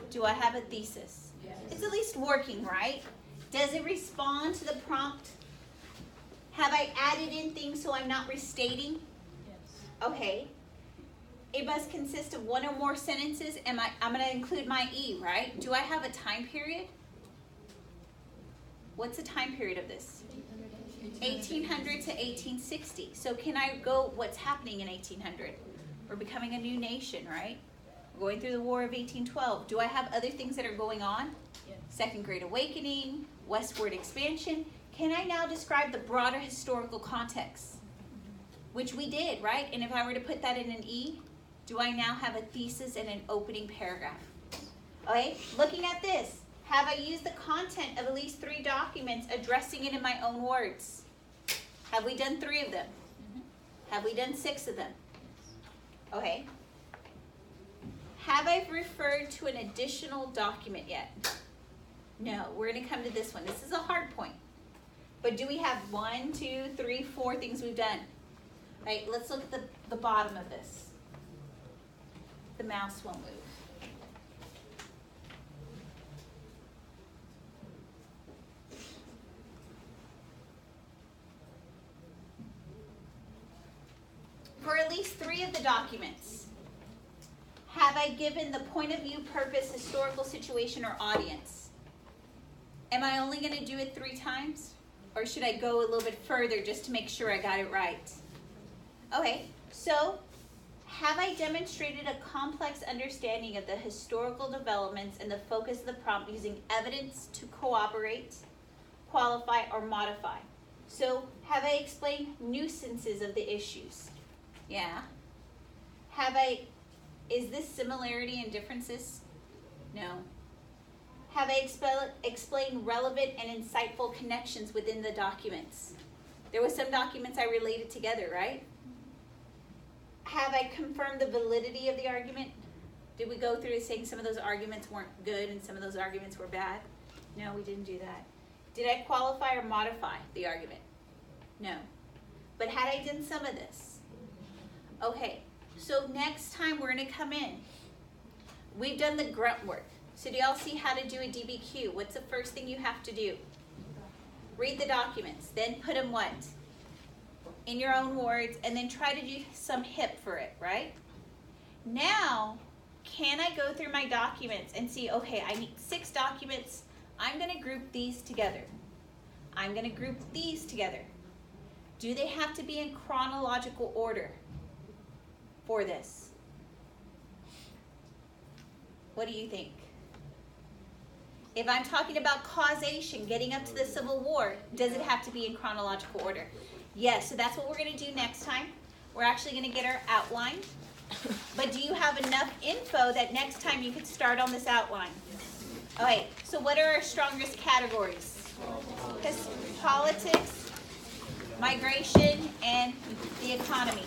Speaker 1: do I have a thesis? It's at least working, right? Does it respond to the prompt? Have I added in things so I'm not restating? Yes. Okay. It must consist of 1 or more sentences. I'm going to include my E, right? Do I have a time period? What's the time period of this? 1800 to 1860. So can I go, what's happening in 1800? We're becoming a new nation, right? We're going through the War of 1812. Do I have other things that are going on?
Speaker 2: Yes.
Speaker 1: Second Great Awakening, westward expansion. Can I now describe the broader historical context? Which we did, right? And if I were to put that in an E, do I now have a thesis and an opening paragraph? Okay, looking at this, have I used the content of at least 3 documents addressing it in my own words? Have we done 3 of them? Have we done 6 of them? Okay. Have I referred to an additional document yet? No, we're going to come to this one. This is a hard point. But do we have 1, 2, 3, 4 things we've done? All right, let's look at the bottom of this. The mouse won't move. For at least 3 of the documents, have I given the point of view, purpose, historical situation, or audience? Am I only going to do it 3 times? Or should I go a little bit further just to make sure I got it right? Okay, so have I demonstrated a complex understanding of the historical developments and the focus of the prompt using evidence to cooperate, qualify, or modify? So have I explained nuisances of the issues? Yeah. Is this similarity and differences? No. Have I explained relevant and insightful connections within the documents? There were some documents I related together, right? Have I confirmed the validity of the argument? Did we go through saying some of those arguments weren't good and some of those arguments were bad? No, we didn't do that. Did I qualify or modify the argument? No. But had I done some of this? Okay, so next time we're going to come in. We've done the grunt work. So do y'all see how to do a DBQ? What's the first thing you have to do? Read the documents, then put them what? In your own words, and then try to do some HIP for it, right? Now, can I go through my documents and see, okay, I need 6 documents. I'm going to group these together. I'm going to group these together. Do they have to be in chronological order for this? What do you think? If I'm talking about causation, getting up to the Civil War, does it have to be in chronological order? Yes, so that's what we're going to do next time. We're actually going to get our outline. But do you have enough info that next time you could start on this outline? Okay, so what are our strongest categories? Politics, migration, and the economy.